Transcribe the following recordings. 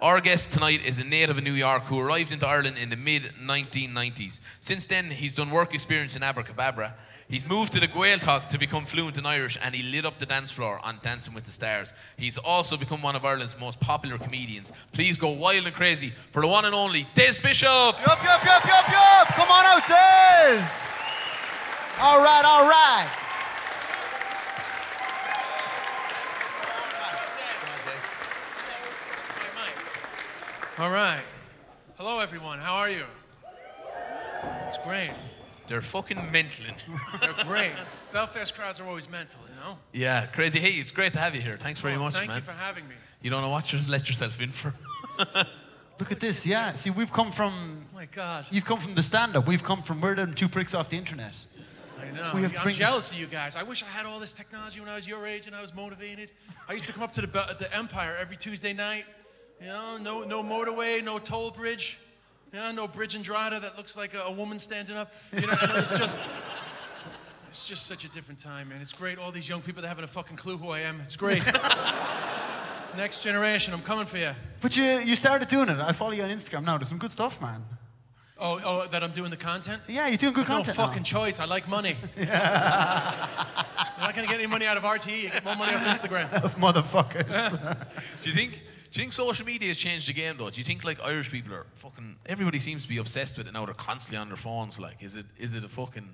Our guest tonight is a native of New York who arrived into Ireland in the mid-1990s. Since then, he's done work experience in Abracadabra. He's moved to the Gaeltacht to become fluent in Irish, and he lit up the dance floor on Dancing with the Stars. He's also become one of Ireland's most popular comedians. Please go wild and crazy for the one and only Des Bishop! Yup! Come on out, Des! All right. All right. Hello, everyone. How are you? It's great. They're fucking mental. They're great. Belfast crowds are always mental, you know? Yeah, crazy. Hey, it's great to have you here. Thanks very much, man. Thank you for having me. You don't know what you let yourself in for. Look at this, yeah. See, we've come from... Oh my God. You've come from the stand-up. We're them two pricks off the internet. I know. I'm jealous of you guys. I wish I had all this technology when I was your age and I was motivated. I used to come up to the Empire every Tuesday night. You know, no motorway, no toll bridge. You know, no bridge in Drada that looks like a woman standing up. You know, and it's just such a different time, man. It's great. All these young people that haven't a fucking clue who I am. It's great. Next generation, I'm coming for you. But you started doing it. I follow you on Instagram now. There's some good stuff, man. Oh, that I'm doing the content? Yeah, you're doing good content. No fucking choice. I like money. Yeah. You're not going to get any money out of RTE. You get more money off Instagram. Motherfuckers. Do you think social media has changed the game, though? Do you think, like, Irish people are fucking... Everybody seems to be obsessed with it now. They're constantly on their phones. Like, is it a fucking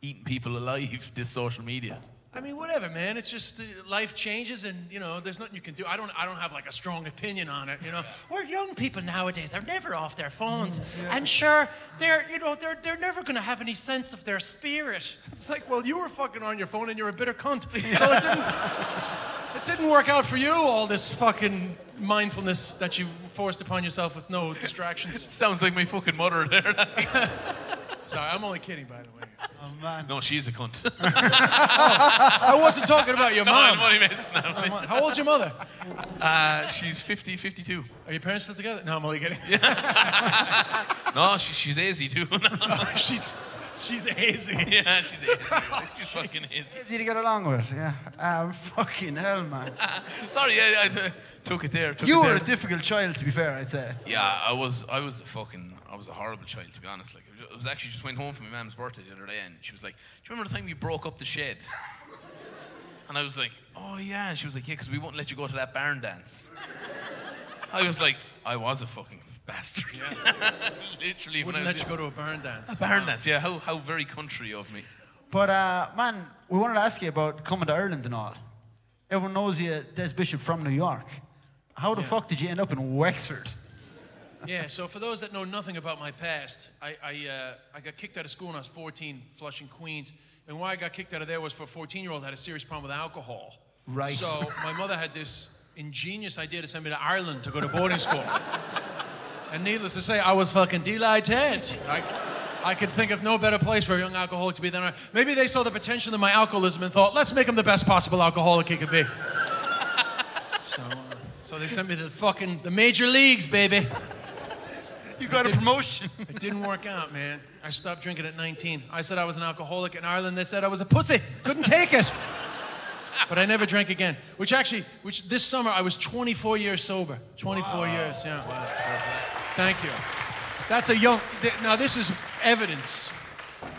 eating people alive, this social media? I mean, whatever, man. It's just life changes, and you know, there's nothing you can do. I don't have like a strong opinion on it. You know, we're young people nowadays. They're never off their phones, and sure, they're never gonna have any sense of their spirit. It's like, well, you were fucking on your phone, and you're a bitter cunt. So it didn't work out for you. All this fucking mindfulness that you forced upon yourself with no distractions. Sounds like my fucking mother there. Sorry, I'm only kidding, by the way. Oh, man. No, she's a cunt. I wasn't talking about your mom. No, I'm only messing. How old's your mother? She's 52. Are your parents still together? No, I'm only kidding. No, she's hazy too. She's hazy. Yeah, she's hazy. She's fucking hazy. Easy to get along with, yeah. Fucking hell, man. Sorry, I took it there. You were a difficult child, to be fair, I'd say. Yeah, I was a horrible child, to be honest. Like, I was actually just went home from my mum's birthday the other day, and she was like, "Do you remember the time you broke up the shed?" And I was like, "Oh yeah." And she was like, "Yeah, because we won't let you go to that barn dance." I was like, I was a fucking bastard. Yeah. Literally. Wouldn't let you go to a barn dance. A barn dance, yeah. How very country of me. But man, we wanted to ask you about coming to Ireland and all. Everyone knows you, Des Bishop from New York. How the fuck did you end up in Wexford? Yeah, so for those that know nothing about my past, I got kicked out of school when I was 14, Flushing, Queens. And why I got kicked out of there was for a 14-year-old had a serious problem with alcohol. Right. So my mother had this ingenious idea to send me to Ireland to go to boarding school. And needless to say, I was fucking delighted. I could think of no better place for a young alcoholic to be than Ireland. Maybe they saw the potential in my alcoholism and thought, let's make him the best possible alcoholic he could be. So they sent me to the major leagues, baby. You got a promotion. It didn't work out, man. I stopped drinking at 19. I said I was an alcoholic. In Ireland, they said I was a pussy. Couldn't take it. But I never drank again. Which this summer, I was 24 years sober. 24 years, yeah. Wow. Thank you. That's a young... Now, this is evidence.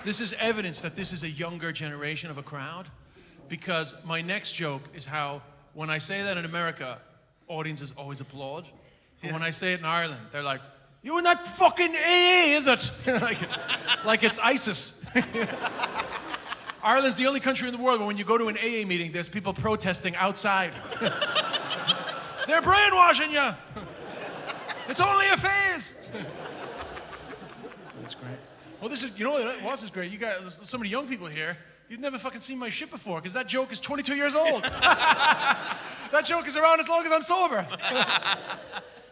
This is evidence that this is a younger generation of a crowd. Because my next joke is how, when I say that in America, audiences always applaud. But when I say it in Ireland, they're like, "You're not fucking AA, is it?" like it's ISIS. Ireland's the only country in the world where when you go to an AA meeting, there's people protesting outside. They're brainwashing you. It's only a phase. That's great. Well, you know what else is great? You guys, there's so many young people here. You've never fucking seen my shit before, because that joke is 22 years old. That joke is around as long as I'm sober.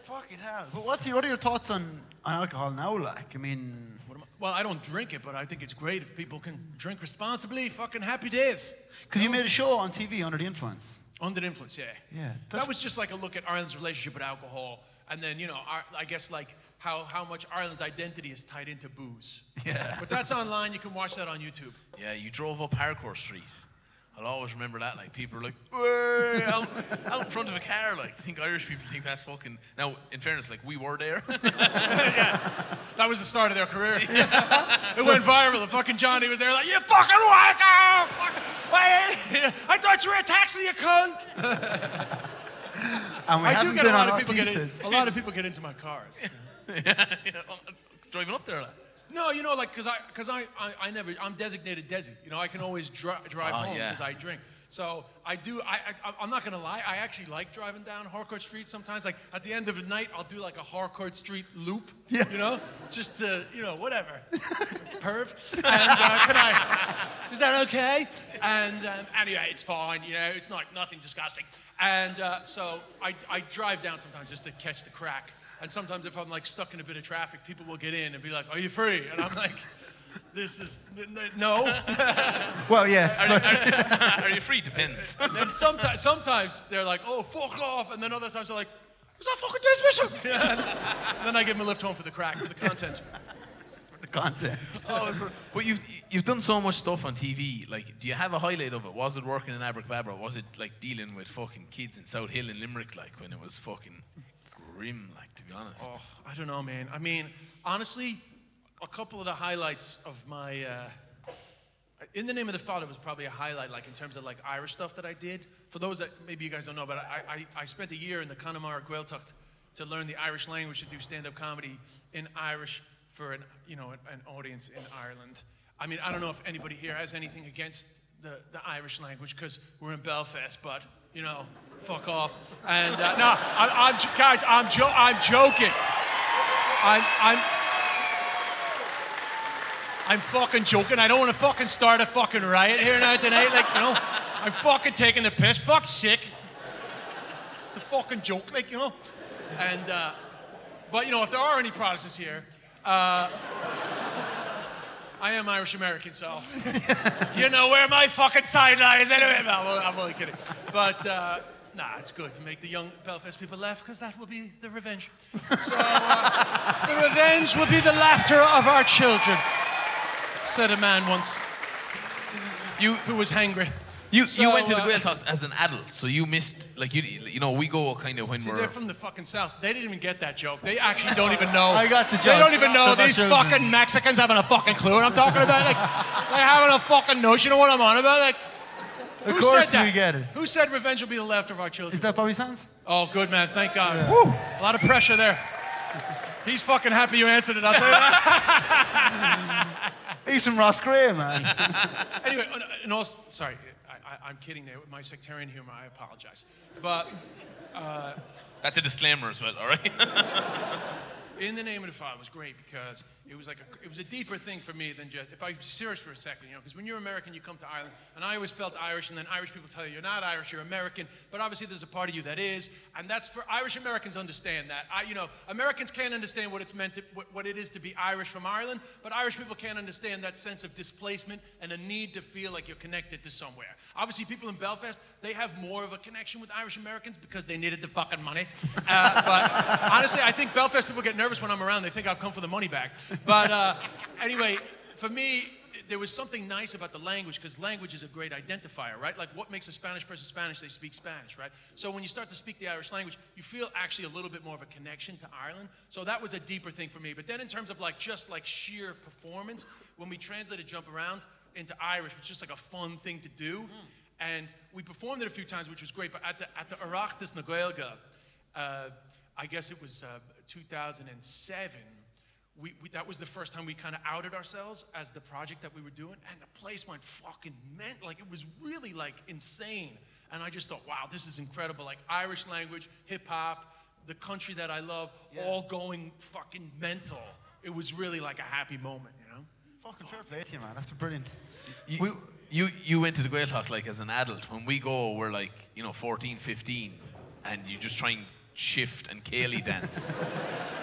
Fucking hell. But what are your thoughts on alcohol now, like? I mean... Well, I don't drink it, but I think it's great if people can drink responsibly. Fucking happy days. Because you made a show on TV, Under the Influence. Under the Influence, yeah. Yeah. That was just like a look at Ireland's relationship with alcohol. And then, you know, I guess like how much Ireland's identity is tied into booze. Yeah. But that's online. You can watch that on YouTube. Yeah, you drove up Harcourt Street I'll always remember that. Like, people are like, "Way," out in front of a car. Like, I think Irish people think that's fucking. Now, in fairness, like, we were there. Yeah. That was the start of their career. It went viral. The fucking Johnny was there like, you fucking wanker! I thought you were a taxi, you cunt! And we I do haven't get been a lot on of people T-Sits. a lot of people get into my cars. Yeah. Driving up there, like. No, you know, like, because I never, I'm designated Desi. You know, I can always drive home because I drink. So I'm not gonna lie, I actually like driving down Harcourt Street sometimes. Like, at the end of the night, I'll do like a Harcourt Street loop, you know? Just to, you know, whatever. Perv. And is that okay? And anyway, it's fine, you know, it's nothing disgusting. And so I drive down sometimes just to catch the crack. And sometimes if I'm like stuck in a bit of traffic, people will get in and be like, are you free? And I'm like, this is, no. Well, yes. Are you free? Depends. And then sometimes they're like, oh, fuck off. And then other times they're like, is that fucking Des Bishop? And then I give them a lift home for the crack, for the content. For the content. But you've done so much stuff on TV. Like, do you have a highlight of it? Was it working in Abracadabra? Was it like dealing with fucking kids in South Hill in Limerick, like, when it was fucking grim, like, to be honest? Oh, I don't know, man. I mean, honestly, a couple of the highlights of my In the Name of the Father was probably a highlight, like, in terms of like Irish stuff that I did. For those that maybe you guys don't know, but I spent a year in the Connemara Gaeltacht to learn the Irish language, to do stand-up comedy in Irish for an audience in Ireland. I mean, I don't know if anybody here has anything against the Irish language, because we're in Belfast, but, you know, fuck off. And no, guys, I'm joking. I'm fucking joking. I don't want to fucking start a fucking riot here now tonight. Like, you know, I'm fucking taking the piss. Fuck's sick. It's a fucking joke, like, you know. And, but, you know, if there are any Protestants here, I am Irish American, so you know where my fucking side lies anyway. No, I'm only kidding. But, nah, it's good to make the young Belfast people laugh, because that will be the revenge. So, the revenge will be the laughter of our children, said a man once who was hangry. You went to the Gaeltacht as an adult, so you missed, like, you know, we go kind of when See, we're... they're from the fucking South. They didn't even get that joke. They actually don't even know. I got the joke. They don't even know. They're These not children. fucking Mexicans having a fucking clue what I'm talking about. Like, they having a fucking notion of what I'm on about. Like, Of who course said that? we get it. Who said revenge will be the laughter of our children? Is that Bobby Sands? Oh, good, man. Thank God. Yeah. Woo! A lot of pressure there. He's fucking happy you answered it, I'll tell you that. He's from Ross Gray, man. Anyway, and also, sorry, I'm kidding there with my sectarian humor. I apologize. But That's a disclaimer as well, all right? In the Name of the Father was great because it was a deeper thing for me than just, if I'm serious for a second, you know, because when you're American, you come to Ireland, and I always felt Irish, and then Irish people tell you you're not Irish, you're American, but obviously there's a part of you that is, and that's for Irish Americans understand that. Americans can't understand what it's meant to, what it is to be Irish from Ireland, but Irish people can't understand that sense of displacement and a need to feel like you're connected to somewhere. Obviously, people in Belfast, they have more of a connection with Irish Americans because they needed the fucking money. But honestly, I think Belfast people get nervous when I'm around. They think I've come for the money back. But anyway, for me, there was something nice about the language, because language is a great identifier, right? Like, what makes a Spanish person Spanish? They speak Spanish, right? So when you start to speak the Irish language, you feel actually a little bit more of a connection to Ireland. So that was a deeper thing for me. But then in terms of like just like sheer performance, when we translated Jump Around into Irish, which was just like a fun thing to do. And we performed it a few times, which was great. But at the Oireachtas na Gaeilge, I guess it was 2007, that was the first time we kind of outed ourselves as the project that we were doing, and the place went fucking like, it was really like insane. And I just thought, wow, this is incredible. Like, Irish language, hip hop, the country that I love, all going fucking mental. It was really like a happy moment, you know? Fucking fair play to you, man. That's brilliant. You went to the Gaeltacht like as an adult. When we go, we're like, 14, 15, and you just try and shift and Cayley dance.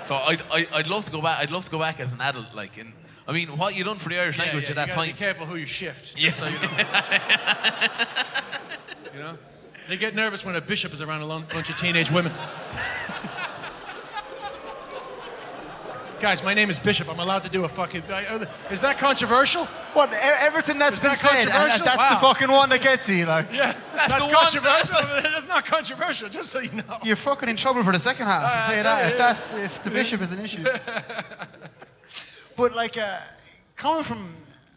So I'd love to go back. I'd love to go back as an adult, like. And I mean, what you done for the Irish language at that time? Be careful who you shift. Yeah. So you know. You know, they get nervous when a bishop is around a bunch of teenage women. Guys, my name is Bishop. I'm allowed to do a fucking... Is that controversial? What, everything that's Is been that said, and controversial? that's the Wow. fucking one that gets you, like. Yeah, that's the one- controversial. That's not controversial, just so you know. You're fucking in trouble for the second half, I'll tell you that, if the bishop is an issue. But like, coming from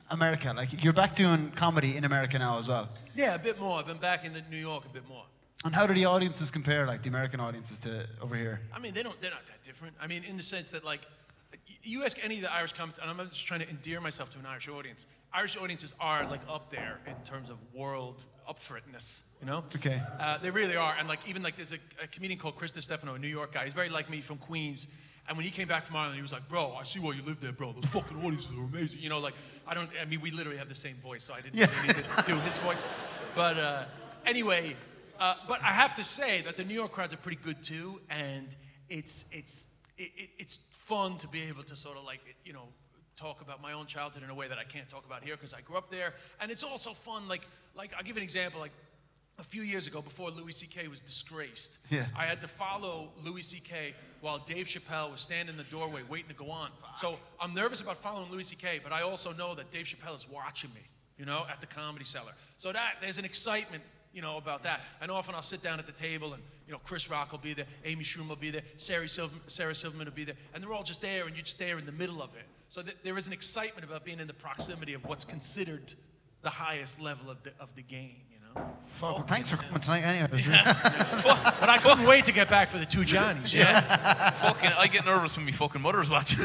America, like, you're back doing comedy in America now as well. Yeah, a bit more. I've been back in New York a bit more. And how do the audiences compare, like the American audiences to over here? I mean, they're not that different. I mean, in the sense that, like, you ask any of the Irish comics, and I'm not just trying to endear myself to an Irish audience. Irish audiences are, like, up there in terms of world up for itness, you know? Okay. They really are. And, like, even, like, there's a comedian called Chris DiStefano, a New York guy. He's very like me, from Queens. And when he came back from Ireland, he was like, bro, I see why you live there, bro. Those fucking audiences are amazing. You know, like, I mean, we literally have the same voice, so I didn't really need to do his voice. But anyway, but I have to say that the New York crowds are pretty good too, and it's fun to be able to sort of, like, you know, talk about my own childhood in a way that I can't talk about here because I grew up there. And it's also fun, like I'll give you an example, like, a few years ago, before Louis C.K. was disgraced, I had to follow Louis C.K. while Dave Chappelle was standing in the doorway waiting to go on. So I'm nervous about following Louis C.K., but I also know that Dave Chappelle is watching me, you know, at the Comedy Cellar. So there's an excitement, you know, about that. And often I'll sit down at the table and, you know, Chris Rock will be there, Amy Schumer will be there, Sarah Silverman will be there, and they're all just there, and you're just there in the middle of it. So there is an excitement about being in the proximity of what's considered the highest level of the game, you know? Fuck, well, thanks for coming tonight anyway. But I couldn't wait to get back for the two Johnnies. Fucking, I get nervous when my fucking mother's watching.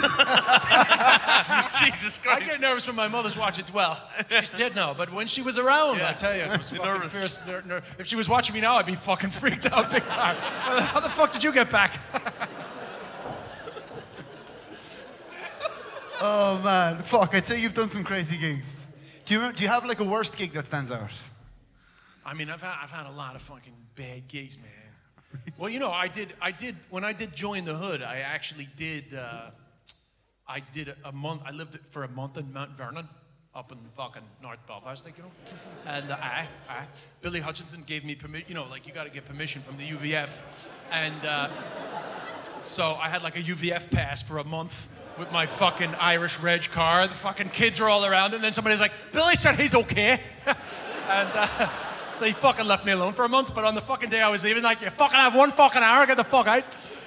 Jesus Christ. I get nervous when my mother's watching as well. She's dead now, but when she was around, I tell you, it was fucking nervous. fierce. If she was watching me now, I'd be fucking freaked out big time. How the fuck did you get back? Oh man, fuck! I'd say you've done some crazy gigs. Do you have like a worst gig that stands out? I mean, I've had a lot of fucking bad gigs, man. Well, you know, when I did Join the Hood, I actually did. I did a month. I lived for a month in Mount Vernon, up in fucking North Belfast, like, you know. And Billy Hutchinson gave me permission. You know, like, you got to get permission from the UVF, and so I had like a UVF pass for a month with my fucking Irish Reg car. The fucking kids were all around, and then somebody's like, Billy said he's okay, and. So he fucking left me alone for a month, but on the fucking day I was leaving, like, you fucking have 1 fucking hour, get the fuck out.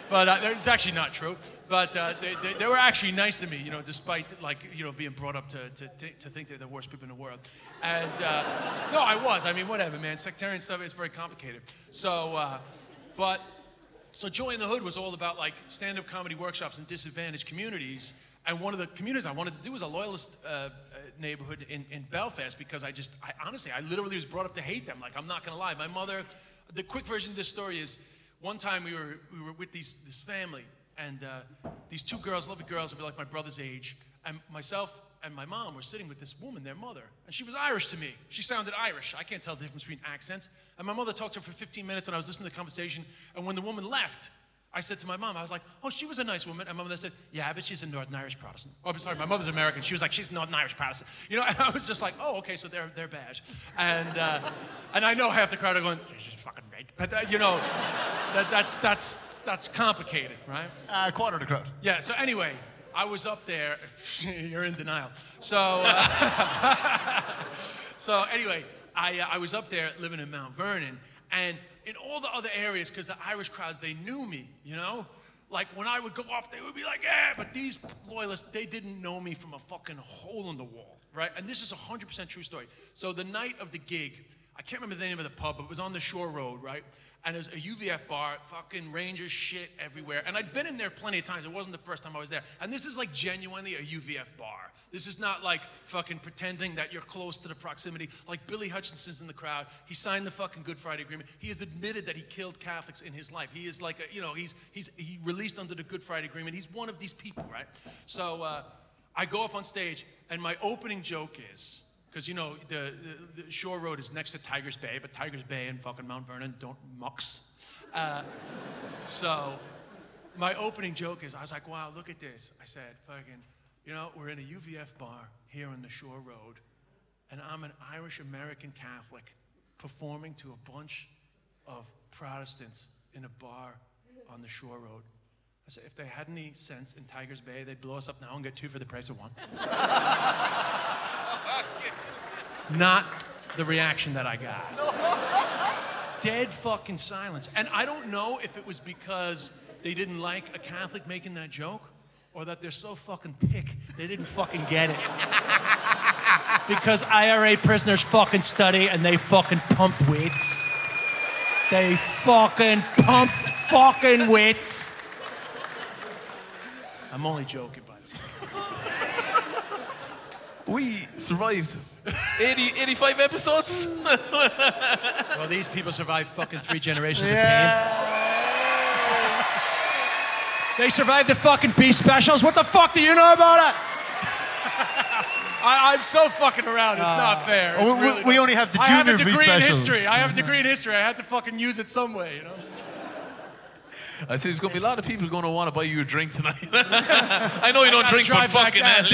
But it's actually not true. But they were actually nice to me, you know, despite, like, you know, being brought up to think they're the worst people in the world. And no, I was. I mean, whatever, man. Sectarian stuff is very complicated. So, so Joy in the Hood was all about, like, stand-up comedy workshops in disadvantaged communities. And one of the communities I wanted to do was a loyalist neighborhood in Belfast, because I honestly, I literally was brought up to hate them. Like, I'm not gonna lie. My mother, the quick version of this story is, one time we were with this family, and these two girls, lovely girls, would be like my brother's age, and myself and my mom were sitting with this woman, their mother, and she was Irish to me. She sounded Irish. I can't tell the difference between accents. And my mother talked to her for 15 minutes, and I was listening to the conversation, and when the woman left, I said to my mom, I was like, oh, she was a nice woman. And my mother said, yeah, but she's a Northern Irish Protestant. Oh, I'm sorry, my mother's American. She was like, she's a Northern Irish Protestant. You know, and I was just like, oh, okay, so they're bad. And I know half the crowd are going, she's fucking right. But, you know, that's complicated, right? Quarter of the crowd. Yeah, so anyway, I was up there. You're in denial. So, so anyway, I was up there living in Mount Vernon, and in all the other areas, because the Irish crowds, they knew me, you know? Like, when I would go up, they would be like, yeah, but these loyalists, they didn't know me from a fucking hole in the wall, right? And this is a 100% true story. So the night of the gig, I can't remember the name of the pub, but it was on the Shore Road, right? And there's a UVF bar, fucking Rangers shit everywhere. And I'd been in there plenty of times. It wasn't the first time I was there. And this is like genuinely a UVF bar. This is not like fucking pretending that you're close to the proximity. Like, Billy Hutchinson's in the crowd. He signed the fucking Good Friday Agreement. He has admitted that he killed Catholics in his life. He is like a, you know, he released under the Good Friday Agreement. He's one of these people, right? So I go up on stage, and my opening joke is, because, you know, the Shore Road is next to Tigers Bay, but Tigers Bay and fucking Mount Vernon don't mucks. So my opening joke is, I was like, wow, look at this. I said, fucking, you know, we're in a UVF bar here on the Shore Road, and I'm an Irish-American Catholic performing to a bunch of Protestants in a bar on the Shore Road. I said, if they had any sense in Tigers Bay, they'd blow us up now and get 2 for the price of 1. Not the reaction that I got. Dead fucking silence. And I don't know if it was because they didn't like a Catholic making that joke, or that they're so fucking thick they didn't fucking get it. Because IRA prisoners fucking study and they fucking pump weights. They fucking pumped fucking weights. I'm only joking, by the way. We survived 85 episodes. Well, these people survived fucking 3 generations of pain. They survived the fucking Beast specials. What the fuck do you know about it? I'm so fucking around. It's not fair. It's really we not. only have the I have junior a degree Beast in specials. history. I have a degree in history. I had to fucking use it some way, you know? I'd say there's going to be a lot of people going to want to buy you a drink tonight. I know you don't drink, but fucking hell.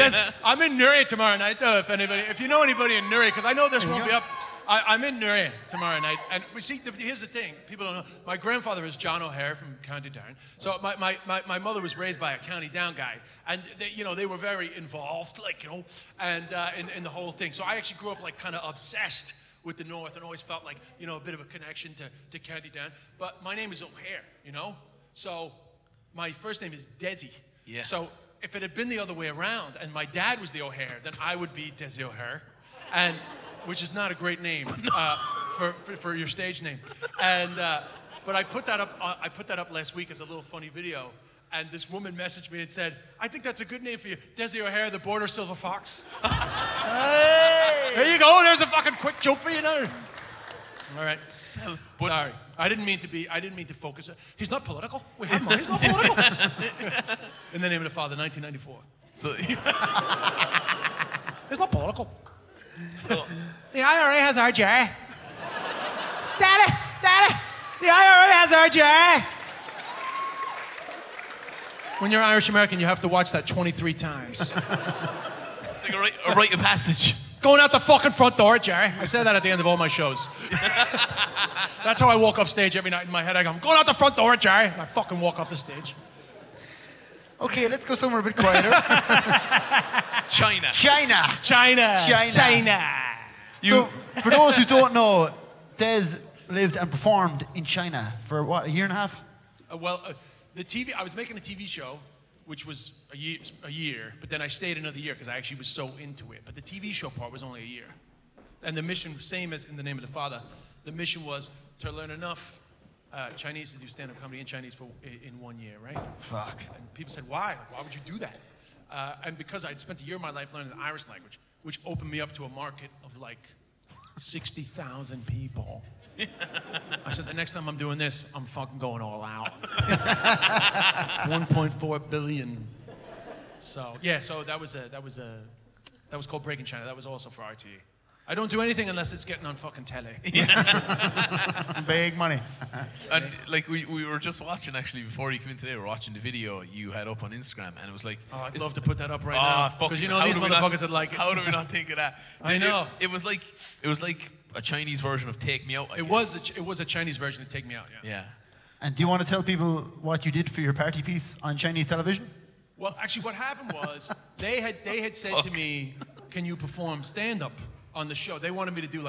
I'm in Nuri tomorrow night, though, if you know anybody in Nuri, because I know this won't be up. I'm in Nuri tomorrow night, and we see. Here's the thing: people don't know. My grandfather is John O'Hare from County Down. So my mother was raised by a County Down guy, and they were very involved, and in the whole thing. So I actually grew up kind of obsessed with the North, and always felt like a bit of a connection to County Down. But my name is O'Hare, so my first name is Desi. Yeah. So if it had been the other way around, and my dad was the O'Hare, then I would be Desi O'Hare, and which is not a great name for your stage name. And but I put that up last week as a little funny video, and this woman messaged me and said, "I think that's a good name for you, Desi O'Hare, the Border Silver Fox." Hey! There you go. There's a fucking quick joke for you now. All right. Sorry, I didn't mean to focus. He's not political. We have him. He's not political. In the name of the Father, 1994. So It's not political. So, the IRA has RJ. Daddy, the IRA has RJ. When you're Irish American, you have to watch that 23 times. it's like a rite of passage. Going out the fucking front door, Jerry. I say that at the end of all my shows. That's how I walk off stage every night in my head. I go, I'm going out the front door, Jerry. And I fucking walk off the stage. Okay, let's go somewhere a bit quieter. China. So, for those who don't know, Des lived and performed in China for what, a year and a half? The TV. I was making a TV show, which was a year, but then I stayed another year because I actually was so into it. But the TV show part was only a year, and the mission, same as in the name of the Father, the mission was to learn enough Chinese to do stand-up comedy in Chinese in 1 year, right? Fuck. And people said, why? Why would you do that? And because I'd spent a year of my life learning the Irish language, which opened me up to a market of 60,000 people. I said, the next time I'm doing this, I'm fucking going all out. 1.4 billion. So yeah, so that was called Breaking China. That was also for RTE. I don't do anything unless it's getting on fucking telly. Big money. And we were just watching, actually, before you came in today, we were watching the video you had up on Instagram, and it was like, oh, I'd love to put that up right now. Because these motherfuckers would like it. How do we not think of that? I know. It was like a Chinese version of Take Me Out. It was a Chinese version of Take Me Out, yeah. Yeah. And do you want to tell people what you did for your party piece on Chinese television? Well, actually, what happened was they had said to me, "Can you perform stand-up on the show?" They wanted me to do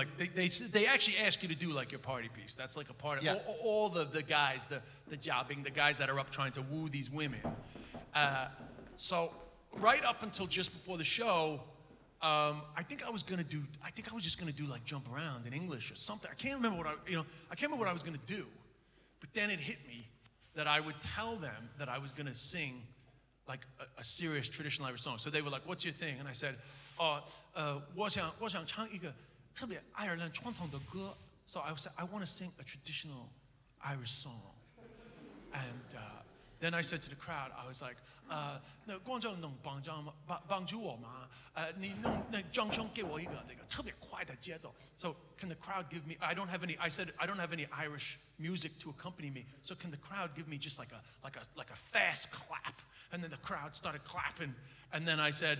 they actually ask you to do your party piece. That's a part of all the guys, the jobbing, the guys that are up trying to woo these women. So right up until just before the show, I think I was just gonna do jump around in English or something. I can't remember what I was gonna do. But then it hit me that I would tell them that I was gonna sing a serious traditional Irish song. So they were like, "What's your thing?" And I said, "我想唱一个特别爱尔兰传统的歌." So I said, "I want to sing a traditional Irish song." And then I said to the crowd, I was like, 那观众能帮助我吗？你弄那掌声给我一个那个特别快的节奏。So can the crowd give me? I said I don't have any Irish music to accompany me. So can the crowd give me just like a fast clap? And then the crowd started clapping. And then I said,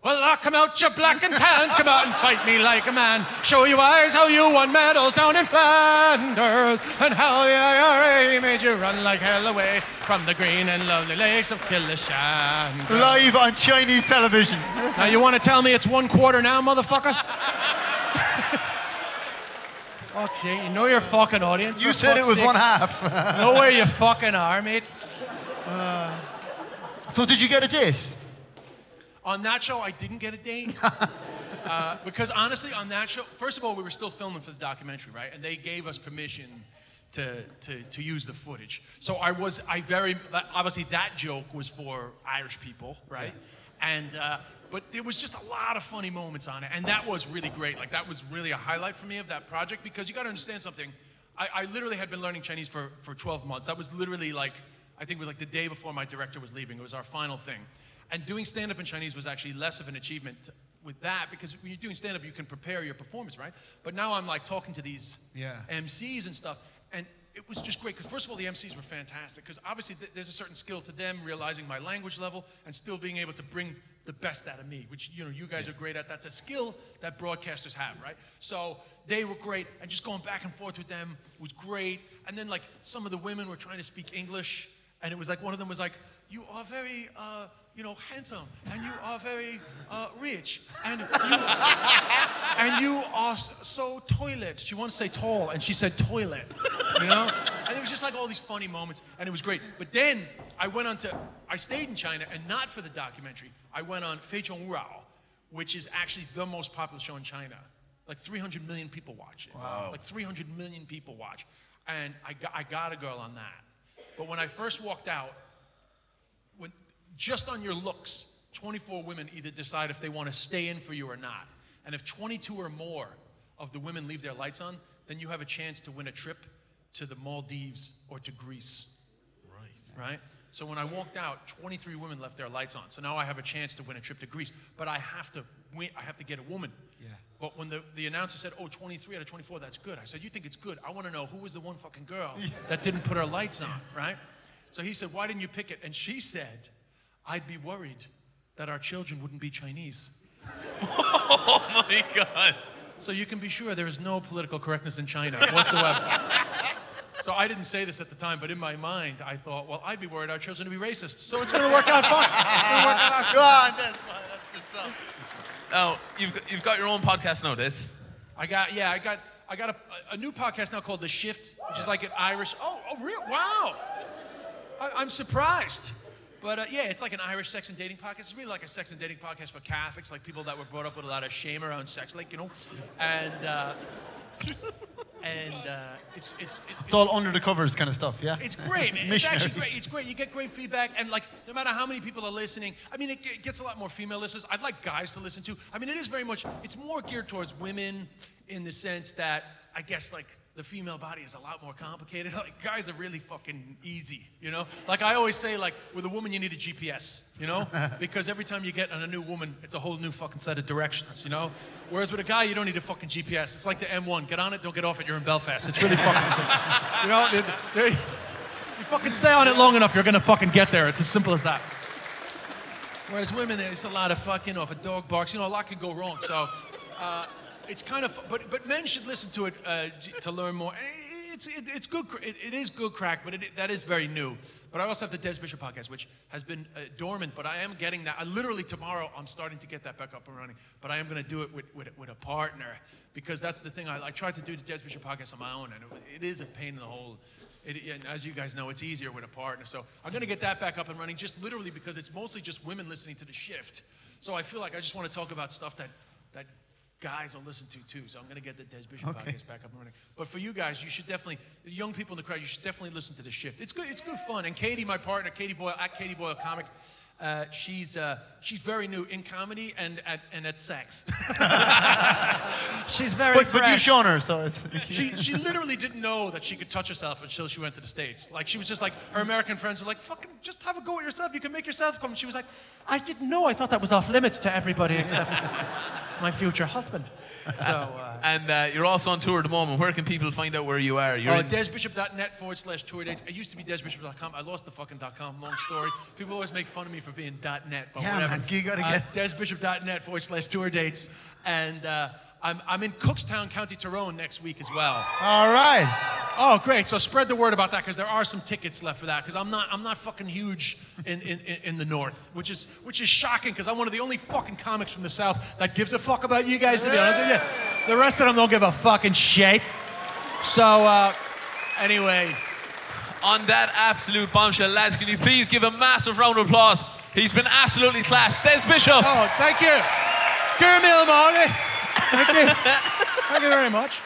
Well, I come out, you black and tans, come out and fight me like a man. Show you eyes how you won medals down in Flanders, and how the IRA made you run like hell away from the green and lovely lakes of Killashan. Live on Chinese television. Now you want to tell me it's 1/4 now, motherfucker? Fuck's sake, you know your fucking audience. You said it was 1/2. Know where you fucking are, mate. So did you get a date? On that show, I didn't get a date. Because honestly, on that show, first of all, we were still filming for the documentary, right? And they gave us permission to use the footage. So obviously that joke was for Irish people, right? Yeah. And, but there was just a lot of funny moments on it. And that was really great. Like, that was really a highlight for me of that project, because you got to understand something. I literally had been learning Chinese for 12 months. That was literally like, I think it was like the day before my director was leaving. It was our final thing. And doing stand-up in Chinese was actually less of an achievement with that, because when you're doing stand-up, you can prepare your performance, right? But now I'm like talking to these MCs and stuff, and it was just great, because first of all, the MCs were fantastic, because obviously there's a certain skill to them, realizing my language level and still being able to bring the best out of me, which, you know, you guys are great at. That's a skill that broadcasters have, right? So they were great, and just going back and forth with them was great. And then like some of the women were trying to speak English, and it was like one of them was like, "You are very, you know, handsome, and you are very rich, and you are so toilet." She wanted to say tall, and she said toilet, you know? And it was just like all these funny moments, and it was great. But then I stayed in China, and not for the documentary. I went on Fei Chong Rao, which is actually the most popular show in China. Like 300 million people watch it. Wow. Like 300 million people watch. And I got a girl on that. But when I first walked out, just on your looks, 24 women either decide if they want to stay in for you or not. And if 22 or more of the women leave their lights on, then you have a chance to win a trip to the Maldives or to Greece. Right? So when I walked out, 23 women left their lights on. So now I have a chance to win a trip to Greece, but I have to win. I have to get a woman. Yeah. But when the announcer said, "Oh, 23 out of 24, that's good," I said, "You think it's good? I want to know who was the one fucking girl that didn't put her lights on, right?" So he said, "Why didn't you pick it?" And she said, "I'd be worried that our children wouldn't be Chinese." Oh my God. So you can be sure there is no political correctness in China whatsoever. So I didn't say this at the time, but in my mind, I thought, well, I'd be worried our children would be racist. So it's going to work out fine. It's going to work out fine. That's fine. That's good stuff. Now, you've got your own podcast now, Des. I got a new podcast now called The Shift, which is like an Irish. Oh, real? Wow. I'm surprised. But yeah, it's like an Irish sex and dating podcast. It's really like a sex and dating podcast for Catholics, like people that were brought up with a lot of shame around sex, like, you know. And it's all under the covers kind of stuff, yeah? It's great. It's actually great. It's great. You get great feedback, and like, no matter how many people are listening, I mean, it gets a lot more female listeners. I'd like guys to listen to. I mean, it is very much, it's more geared towards women in the sense that, I guess, like, the female body is a lot more complicated. Like, guys are really fucking easy, you know? Like, I always say, like, with a woman, you need a GPS, you know? Because every time you get on a new woman, it's a whole new fucking set of directions, you know? Whereas with a guy, you don't need a fucking GPS. It's like the M1. Get on it, don't get off it, you're in Belfast. It's really fucking simple. You know? You fucking stay on it long enough, you're gonna fucking get there. It's as simple as that. Whereas women, there's a lot of fucking, you know, if a dog barks, you know, a lot could go wrong. So, it's kind of, but men should listen to it to learn more. It's good. It is good crack, but that is very new. But I also have the Des Bishop podcast, which has been dormant, but I am getting that. Literally tomorrow, I'm starting to get that back up and running. But I am going to do it with a partner, because that's the thing. I tried to do the Des Bishop podcast on my own, and it is a pain in the hole. And as you guys know, it's easier with a partner. So I'm going to get that back up and running, just literally because it's mostly just women listening to The Shift. So I feel like I just want to talk about stuff that guys will listen to too. So I'm going to get the Des Bishop podcast back up and running. But for you guys, you should definitely, the young people in the crowd, you should definitely listen to The Shift. It's good fun. And Katie, my partner, Katie Boyle, at Katie Boyle Comic, she's very new in comedy and at sex. She's very fresh. But you've shown her, so it's... She literally didn't know that she could touch herself until she went to the States. Like, she was just like, her American friends were like, fucking just have a go at yourself. You can make yourself come. She was like, I didn't know. I thought that was off limits to everybody except... my future husband. So. And you're also on tour at the moment. Where can people find out where you are? You're DesBishop.net/tour dates. I used to be DesBishop.com. I lost the fucking .com. Long story. People always make fun of me for being .net, but whatever. Man, you gotta get DesBishop.net/tour dates. And I'm in Cookstown, County Tyrone next week as well. All right. Oh, great. So spread the word about that because there are some tickets left for that because I'm not fucking huge in the north, which is shocking because I'm one of the only fucking comics from the south that gives a fuck about you guys, to be honest with you. The rest of them don't give a fucking shit. So, anyway. On that absolute bombshell, lads, can you please give a massive round of applause? He's been absolutely class. Des Bishop. Oh, thank you. Thank you very much.